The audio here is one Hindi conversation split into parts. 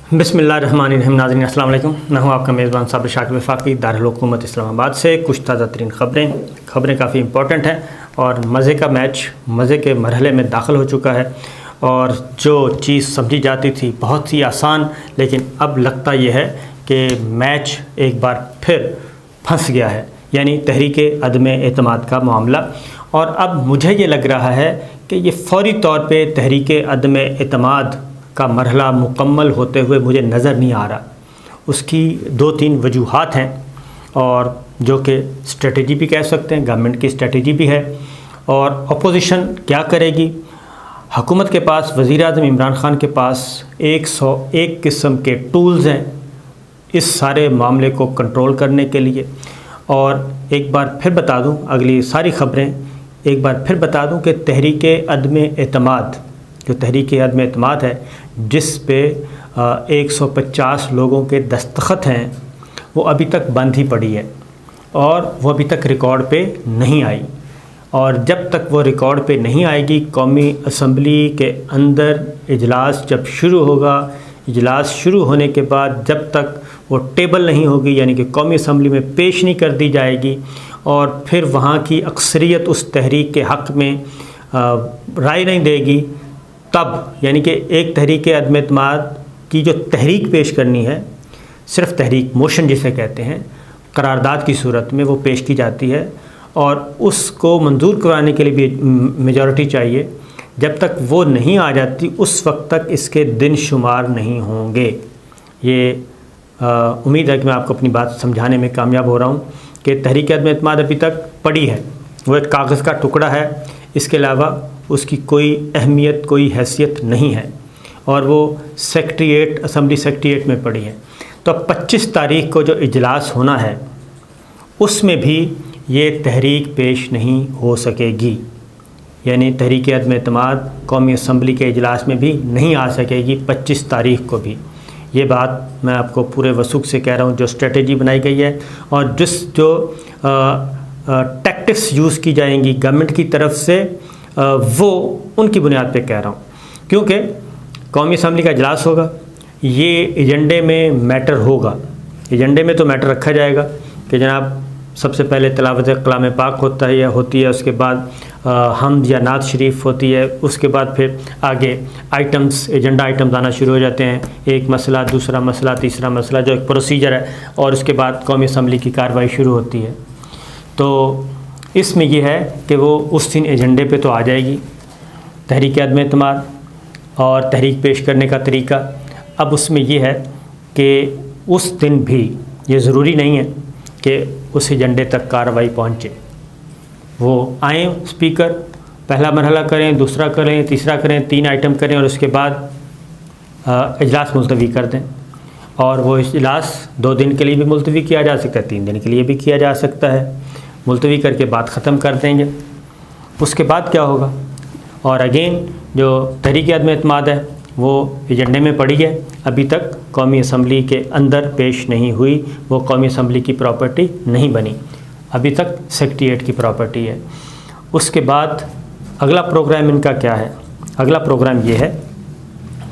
बिस्मिल्लाहिर्रहमानिर्रहीम। नाज़रीन अस्सलाम वालेकुम। मैं हूँ आपका मेज़बान साबिर शाकिर वफाकी दारुल हुकूमत इस्लामाबाद से। कुछ ताज़ा तरीन खबरें काफ़ी इंपॉर्टेंट हैं और मज़े का मैच मज़े के मरहले में दाखिल हो चुका है। और जो चीज़ समझी जाती थी बहुत ही आसान, लेकिन अब लगता यह है कि मैच एक बार फिर फंस गया है, यानी तहरीके अदम एतमाद का मामला। और अब मुझे ये लग रहा है कि ये फ़ौरी तौर पे तहरीके अदम एतमाद का मरहला मुकम्मल होते हुए मुझे नज़र नहीं आ रहा। उसकी दो तीन वजूहात हैं, और जो कि स्ट्रेटजी भी कह सकते हैं, गवर्नमेंट की स्ट्रेटजी भी है। और अपोजिशन क्या करेगी? हुकूमत के पास, वज़ीर-ए-आज़म इमरान ख़ान के पास 101 किस्म के टूल्स हैं इस सारे मामले को कंट्रोल करने के लिए। और एक बार फिर बता दूं, अगली सारी ख़बरें एक बार फिर बता दूं कि तहरीके अदम एतमाद, जो तहरीके अदम एतमाद है, जिस पे 150 लोगों के दस्तखत हैं, वो अभी तक बंद ही पड़ी है और वो अभी तक रिकॉर्ड पे नहीं आई। और जब तक वो रिकॉर्ड पे नहीं आएगी, कौमी असम्बली के अंदर इजलास जब शुरू होगा, इजलास शुरू होने के बाद जब तक वो टेबल नहीं होगी, यानी कि कौमी असम्बली में पेश नहीं कर दी जाएगी, और फिर वहाँ की अक्सरियत उस तहरीक के हक़ में राय नहीं देगी, तब यानी कि एक तहरीक अदम एतमाद की जो तहरीक पेश करनी है, सिर्फ तहरीक मोशन जिसे कहते हैं, करारदाद की सूरत में वो पेश की जाती है, और उसको मंजूर कराने के लिए भी मेजॉरिटी चाहिए। जब तक वो नहीं आ जाती, उस वक्त तक इसके दिन शुमार नहीं होंगे। ये उम्मीद है कि मैं आपको अपनी बात समझाने में कामयाब हो रहा हूँ कि तहरीक अदम एतमाद अभी तक पड़ी है, वो एक कागज़ का टुकड़ा है, इसके अलावा उसकी कोई अहमियत, कोई हैसियत नहीं है, और वो सेक्रेटेरिएट, असम्बली सेक्रेटेरिएट में पड़ी है। तो अब 25 तारीख को जो इजलास होना है, उसमें भी ये तहरीक पेश नहीं हो सकेगी, यानी तहरीक अदम एतमाद कौमी असम्बली के इजलास में भी नहीं आ सकेगी 25 तारीख को भी। ये बात मैं आपको पूरे वसूख से कह रहा हूँ। जो स्ट्रेटजी बनाई गई है और जो टैक्टिक्स यूज़ की जाएंगी गवर्नमेंट की तरफ से, वो उनकी बुनियाद पे कह रहा हूँ, क्योंकि कौमी असम्बली का इजलास होगा, ये एजेंडे में मैटर होगा। एजेंडे में तो मैटर रखा जाएगा कि जनाब सबसे पहले तिलावत कलाम पाक होता है या होती है, उसके बाद हम्द या नात शरीफ होती है, उसके बाद फिर आगे आइटम्स, एजेंडा आइटम्स आना शुरू हो जाते हैं, एक मसला, दूसरा मसला, तीसरा मसला, जो एक प्रोसीजर है, और उसके बाद कौमी असम्बली की कार्रवाई शुरू होती है। तो इसमें यह है कि वो उस दिन एजेंडे पे तो आ जाएगी तहरीक अदम एतमाद और तहरीक पेश करने का तरीका। अब उसमें यह है कि उस दिन भी ये ज़रूरी नहीं है कि उस एजेंडे तक कार्रवाई पहुँचे। वो आएँ, स्पीकर पहला मरहला करें, दूसरा करें, तीसरा करें, 3 आइटम करें, और उसके बाद इजलास मुलतवी कर दें। और वो इजलास 2 दिन के लिए भी मुलतवी किया जा सकता है, 3 दिन के लिए भी किया जा सकता है। मुलतवी करके बात ख़त्म कर देंगे। उसके बाद क्या होगा? और अगेन जो तहरीक अदम एतमाद है वो एजेंडे में पड़ी है, अभी तक कौमी असम्बली के अंदर पेश नहीं हुई, वो कौमी असम्बली की प्रॉपर्टी नहीं बनी, अभी तक सेक्रेटेरिएट की प्रॉपर्टी है। उसके बाद अगला प्रोग्राम इनका क्या है? अगला प्रोग्राम ये है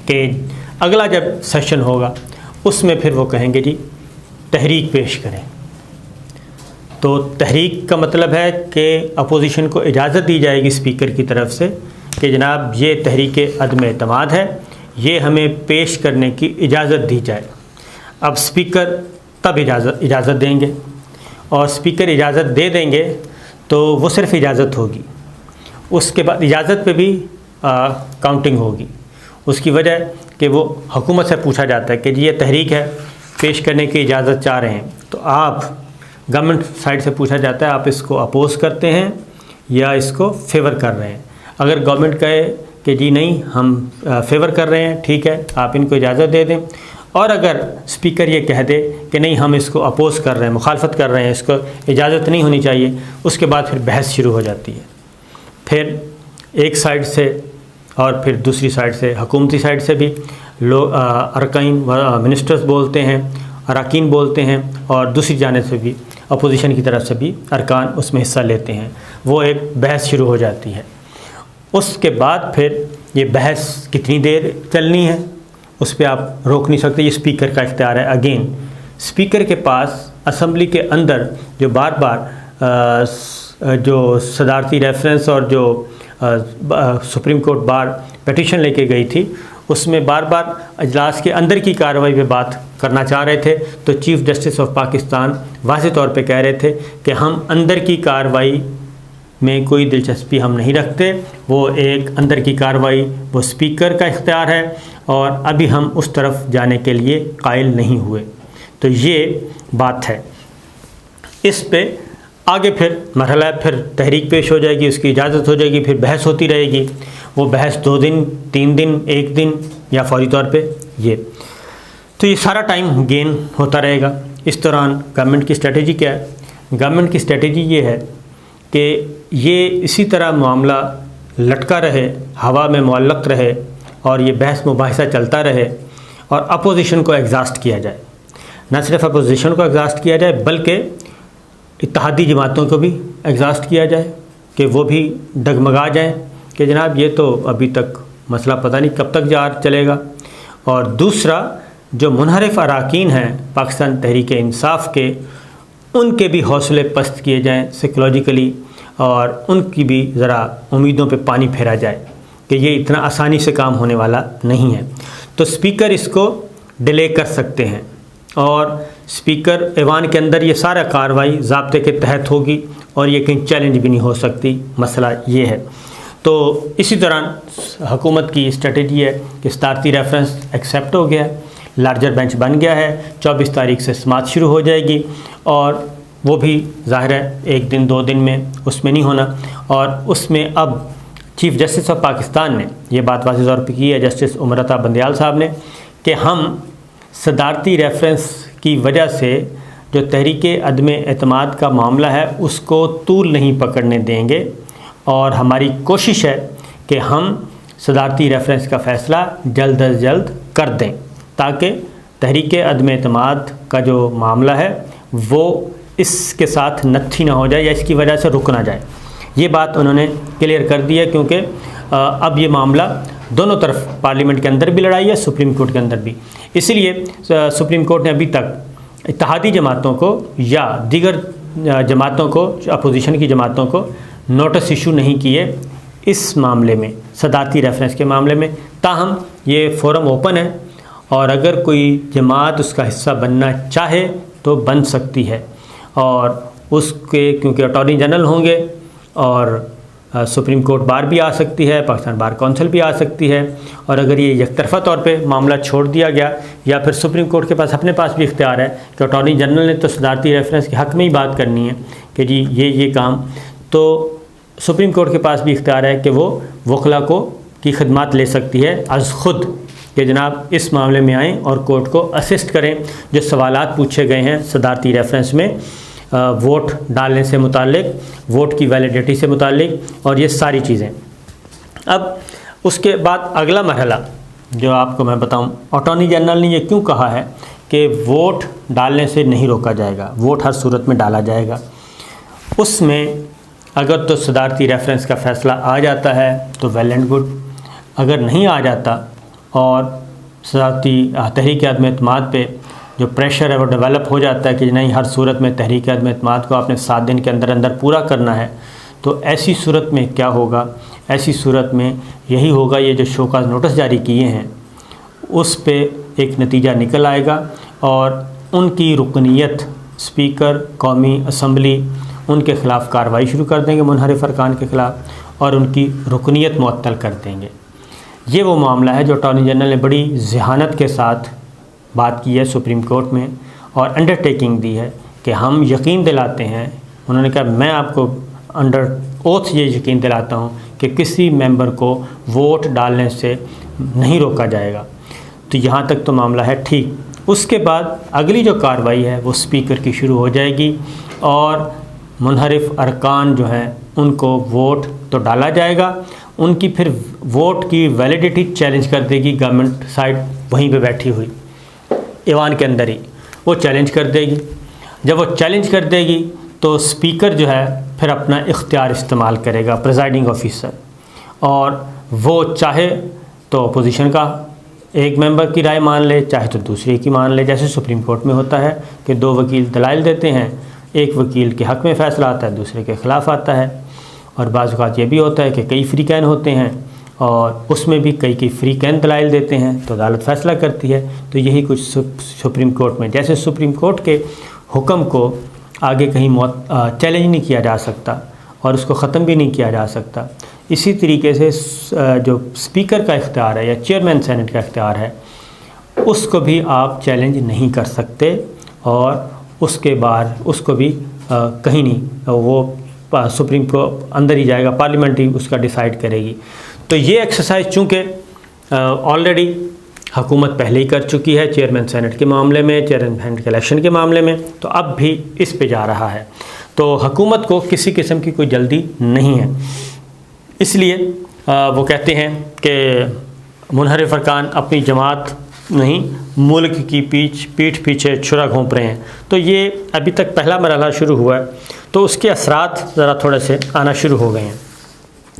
कि अगला जब सेशन होगा उसमें फिर वो कहेंगे जी तहरीक पेश करें। तो तहरीक का मतलब है कि अपोजिशन को इजाज़त दी जाएगी स्पीकर की तरफ से कि जनाब ये तहरीक अदम एतमाद है, ये हमें पेश करने की इजाज़त दी जाए। अब स्पीकर तब इजाज़त देंगे, और स्पीकर इजाज़त दे देंगे तो वो सिर्फ इजाज़त होगी, उसके बाद इजाज़त पे भी काउंटिंग होगी। उसकी वजह कि वो हुकूमत से पूछा जाता है कि जी ये तहरीक है, पेश करने की इजाज़त चाह रहे हैं, तो आप गवर्नमेंट साइड से पूछा जाता है आप इसको अपोज़ करते हैं या इसको फेवर कर रहे हैं। अगर गवर्नमेंट कहे कि जी नहीं हम फेवर कर रहे हैं, ठीक है, आप इनको इजाज़त दे दें। और अगर स्पीकर ये कह दे कि नहीं हम इसको अपोज़ कर रहे हैं, मुखालफत कर रहे हैं, इसको इजाज़त नहीं होनी चाहिए, उसके बाद फिर बहस शुरू हो जाती है। फिर एक साइड से और फिर दूसरी साइड से, हुकूमती साइड से भी लोग अरकान मिनिस्टर्स बोलते हैं, अरकान बोलते हैं, और दूसरी जानिब से भी अपोजिशन की तरफ से भी अरकान उसमें हिस्सा लेते हैं। वो एक बहस शुरू हो जाती है। उसके बाद फिर ये बहस कितनी देर चलनी है उस पर आप रोक नहीं सकते, ये स्पीकर का इख्तियार है। अगेन स्पीकर के पास असम्बली के अंदर जो बार बार जो सदारती रेफरेंस और जो सुप्रीम कोर्ट बार पिटीशन लेके गई थी, उसमें बार बार अजलास के अंदर की कार्रवाई पे बात करना चाह रहे थे, तो चीफ़ जस्टिस ऑफ पाकिस्तान वाज़े तौर पे कह रहे थे कि हम अंदर की कार्रवाई में कोई दिलचस्पी हम नहीं रखते, वो एक अंदर की कार्रवाई वो स्पीकर का इख्तियार है और अभी हम उस तरफ जाने के लिए कायल नहीं हुए। तो ये बात है। इस पे आगे फिर मरहला फिर तहरीक पेश हो जाएगी, उसकी इजाज़त हो जाएगी, फिर बहस होती रहेगी। वो बहस 2 दिन, 3 दिन, 1 दिन या फौरी तौर पे ये, तो ये सारा टाइम गेन होता रहेगा। इस दौरान गवर्नमेंट की स्ट्रेटजी क्या है? गवर्नमेंट की स्ट्रेटजी ये है कि ये इसी तरह मामला लटका रहे, हवा में मुअल्लक़ रहे और ये बहस मुबाहिसा चलता रहे और अपोजिशन को एग्जास्ट किया जाए। न सिर्फ अपोजिशन को एग्जास्ट किया जाए बल्कि इत्तेहादी जमातों को भी एग्जास्ट किया जाए कि वो भी डगमगा जाएं कि जनाब ये तो अभी तक मसला पता नहीं कब तक जा चलेगा। और दूसरा, जो मुनहरिफ अराकीन हैं पाकिस्तान तहरीक इंसाफ के, उनके भी हौसले पस्त किए जाएं साइकोलॉजिकली और उनकी भी ज़रा उम्मीदों पे पानी फेरा जाए कि ये इतना आसानी से काम होने वाला नहीं है। तो स्पीकर इसको डिले कर सकते हैं और स्पीकर ऐवान के अंदर ये सारा कार्रवाई ज़ाब्ते के तहत होगी और ये कहीं चैलेंज भी नहीं हो सकती। मसला ये है। तो इसी दौरान हुकूमत की स्ट्रेटजी है कि सदारती रेफरेंस एक्सेप्ट हो गया है, लार्जर बेंच बन गया है, 24 तारीख से समाअत शुरू हो जाएगी और वो भी ज़ाहिर है 1 दिन 2 दिन में उसमें नहीं होना। और उसमें अब चीफ़ जस्टिस ऑफ पाकिस्तान ने ये बात वाज़ेह तौर पर की है, जस्टिस उमर अता बंदयाल साहब ने, कि हम सदारती रेफरेंस की वजह से जो तहरीक अदम एतमाद का मामला है उसको तूल नहीं पकड़ने देंगे और हमारी कोशिश है कि हम सदारती रेफरेंस का फ़ैसला जल्द अज जल्द कर दें ताकि तहरीक अदम एतमाद का जो मामला है वो इसके साथ नत्थी ना हो जाए या इसकी वजह से रुक ना जाए। ये बात उन्होंने क्लियर कर दी है क्योंकि अब ये मामला दोनों तरफ पार्लियामेंट के अंदर भी लड़ाई है, सुप्रीम कोर्ट के अंदर भी। इसलिए सुप्रीम कोर्ट ने अभी तक इत्तेहादी जमातों को या दीगर जमातों को, अपोजिशन की जमातों को नोटिस इशू नहीं किए इस मामले में, सदारती रेफरेंस के मामले में। ताहम ये फोरम ओपन है और अगर कोई जमात उसका हिस्सा बनना चाहे तो बन सकती है और उसके क्योंकि अटॉर्नी जनरल होंगे और सुप्रीम कोर्ट बार भी आ सकती है, पाकिस्तान बार काउंसिल भी आ सकती है। और अगर ये एकतरफ़ा तौर पे मामला छोड़ दिया गया या फिर सुप्रीम कोर्ट के पास अपने पास भी इख्तियार है कि अटॉर्नी जनरल ने तो सदारती रेफरेंस के हक़ में ही बात करनी है कि जी ये काम, तो सुप्रीम कोर्ट के पास भी इख्तियार है कि वो वकला को की खदमात ले सकती है अज़ ख़ुद कि जनाब इस मामले में आएँ और कोर्ट को असिस्ट करें। जो सवालात पूछे गए हैं सदारती रेफरेंस में वोट डालने से मुतालिक, वोट की वैलिडिटी से मुतालिक और ये सारी चीज़ें। अब उसके बाद अगला मरहला जो आपको मैं बताऊं, अटॉर्नी जनरल ने ये क्यों कहा है कि वोट डालने से नहीं रोका जाएगा, वोट हर सूरत में डाला जाएगा। उसमें अगर तो सदारती रेफरेंस का फ़ैसला आ जाता है तो वेल एंड गुड, अगर नहीं आ जाता और सदारती तहरीक अदम एतमाद पे जो प्रेशर है वो डेवलप हो जाता है कि नहीं हर सूरत में तहरीक अदम एतमाद को आपने 7 दिन के अंदर अंदर पूरा करना है, तो ऐसी सूरत में क्या होगा? ऐसी सूरत में यही होगा, ये जो शोकाज़ नोटिस जारी किए हैं उस पे एक नतीजा निकल आएगा और उनकी रुकनीत स्पीकर कौमी असम्बली उनके ख़िलाफ़ कार्रवाई शुरू कर देंगे, मुनहरिफ अरकान के ख़िलाफ़, और उनकी रुकनीत मुअत्तल कर देंगे। ये वो मामला है जो अटॉर्नी जनरल ने बड़ी ज़हानत के साथ बात की है सुप्रीम कोर्ट में और अंडरटेकिंग दी है कि हम यकीन दिलाते हैं, उन्होंने कहा मैं आपको अंडर ओथ ये यकीन दिलाता हूँ कि किसी मेंबर को वोट डालने से नहीं रोका जाएगा। तो यहाँ तक तो मामला है ठीक। उसके बाद अगली जो कार्रवाई है वो स्पीकर की शुरू हो जाएगी और मुनहरिफ अरकान जो हैं उनको वोट तो डाला जाएगा, उनकी फिर वोट की वैलिडिटी चैलेंज कर देगी गवर्नमेंट साइड वहीं पे बैठी हुई ऐवान के अंदर ही वो चैलेंज कर देगी। जब वो चैलेंज कर देगी तो स्पीकर जो है फिर अपना इख्तियार इस्तेमाल करेगा, प्रिजाइडिंग ऑफिसर, और वो चाहे तो अपोजिशन का एक मेंबर की राय मान ले चाहे तो दूसरे की मान ले, जैसे सुप्रीम कोर्ट में होता है कि दो वकील दलाइल देते हैं, एक वकील के हक़ में फ़ैसला आता है, दूसरे के ख़िलाफ़ आता है। और बाज़ औक़ात ये भी होता है कि कई फ्री कैन होते हैं और उसमें भी कई फ्री कैन दलाइल देते हैं तो अदालत फ़ैसला करती है। तो यही कुछ सुप्रीम कोर्ट में, जैसे सुप्रीम कोर्ट के हुक्म को आगे कहीं चैलेंज नहीं किया जा सकता और उसको ख़त्म भी नहीं किया जा सकता, इसी तरीके से जो स्पीकर का इख्तियार है या चेयरमैन सेनेट का इख्तियार है उसको भी आप चैलेंज नहीं कर सकते और उसके बाद उसको भी कहीं नहीं, वो सुप्रीम को अंदर ही जाएगा, पार्लियामेंट ही उसका डिसाइड करेगी। तो ये एक्सरसाइज चूँकि ऑलरेडी हुकूमत पहले ही कर चुकी है चेयरमैन सेनेट के मामले में, चेयरमैन सेनेट के इलेक्शन के मामले में, तो अब भी इस पे जा रहा है। तो हुकूमत को किसी किस्म की कोई जल्दी नहीं है, इसलिए वो कहते हैं कि मुनहरिफ अरकान अपनी जमात नहीं मुल्क की पीठ पीछे छुरा घोंप रहे हैं। तो ये अभी तक पहला मरहला शुरू हुआ है, तो उसके असरात ज़रा थोड़े से आना शुरू हो गए हैं।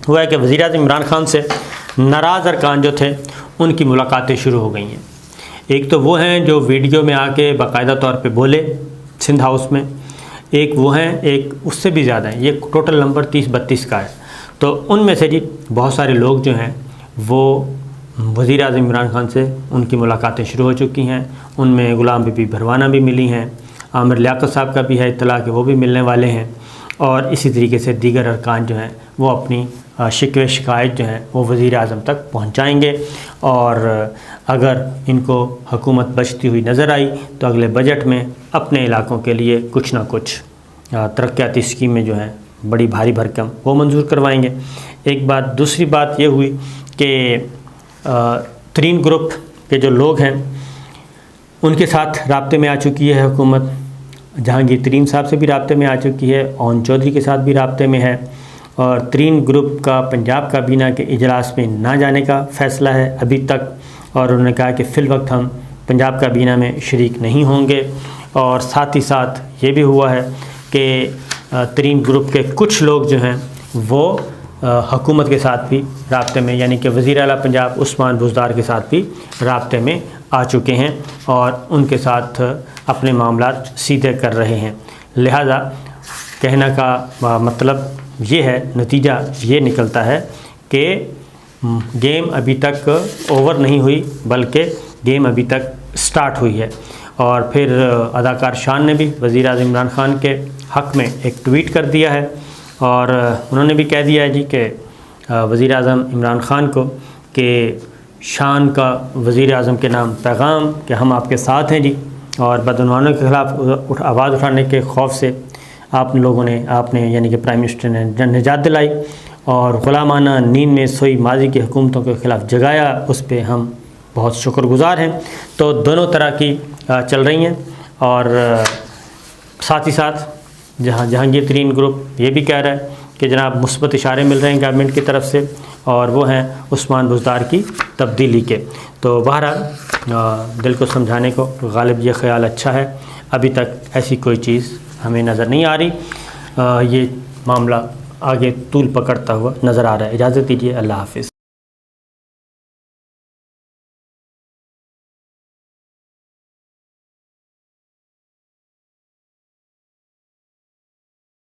हुआ है कि वज़ीर-ए-आज़म इमरान खान से नाराज़ अरकान जो थे उनकी मुलाकातें शुरू हो गई हैं। एक तो वो हैं जो वीडियो में आके बाकायदा तौर पे बोले सिंध हाउस में, एक वो हैं, एक उससे भी ज़्यादा हैं, ये टोटल नंबर 30-32 का है। तो उनमें से जी बहुत सारे लोग जो हैं वो वज़ीर-ए-आज़म इमरान खान से उनकी मुलाकातें शुरू हो चुकी हैं। उनमें गुलाम बीबी भरवाना भी मिली हैं, आमिर लियाकत साहब का भी है इत्तला कि वो भी मिलने वाले हैं, और इसी तरीके से दीगर अरकान जो हैं वो अपनी शिकवे शिकायत जो हैं वो वज़ीर-ए-आज़म तक पहुंचाएंगे। और अगर इनको हुकूमत बचती हुई नज़र आई तो अगले बजट में अपने इलाकों के लिए कुछ ना कुछ तरक्याती स्कीमें जो हैं बड़ी भारी भरकम वो मंजूर करवाएंगे। एक बात, दूसरी बात ये हुई कि तरीन ग्रुप के जो लोग हैं उनके साथ राब्ते में आ चुकी है हुकूमत, जहांगीर तरीन साहब से भी राब्ते में आ चुकी है, ओन चौधरी के साथ भी राब्ते में है, और तरीन ग्रुप का पंजाब काबीना के इजलास में ना जाने का फ़ैसला है अभी तक, और उन्होंने कहा कि फ़िल वक्त हम पंजाब काबीना में शरीक नहीं होंगे। और साथ ही साथ ये भी हुआ है कि तरीन ग्रुप के कुछ लोग जो हैं वो हुकूमत के साथ भी राब्ते में, यानी कि वज़ीर आला पंजाब उस्मान बुज़दार के साथ भी राब्ते में आ चुके हैं और उनके साथ अपने मामलात सीधे कर रहे हैं। लिहाजा कहने का मतलब ये है, नतीजा ये निकलता है कि गेम अभी तक ओवर नहीं हुई बल्कि गेम अभी तक स्टार्ट हुई है। और फिर अदाकार शान ने भी वज़ीर-ए-आज़म इमरान खान के हक़ में एक ट्वीट कर दिया है और उन्होंने भी कह दिया है जी कि वज़ीर-ए-आज़म इमरान खान को कि शान का वज़ीर-ए-आज़म के नाम पैगाम कि हम आपके साथ हैं जी, और बदनवानों के ख़िलाफ़ आवाज़ उठाने के खौफ से आप लोगों ने, आपने यानी कि प्राइम मिनिस्टर ने निजात दिलाई और ग़ुलामाना नींद में सोई माजी की हुकूमतों के ख़िलाफ़ जगाया, उस पर हम बहुत शुक्रगुज़ार हैं। तो दोनों तरह की चल रही हैं। और साथ ही साथ जहांगीर तरीन ग्रुप ये भी कह रहा है कि जनाब मुस्बत इशारे मिल रहे हैं गवर्नमेंट की तरफ से, और वो हैं उस्मान बुज़दार की तब्दीली के। तो बहरहाल दिल को समझाने को गालिब ये ख़्याल अच्छा है, अभी तक ऐसी कोई चीज़ हमें नज़र नहीं आ रही। ये मामला आगे तूल पकड़ता हुआ नज़र आ रहा है। इजाज़त दीजिए, अल्लाह हाफ़िज़।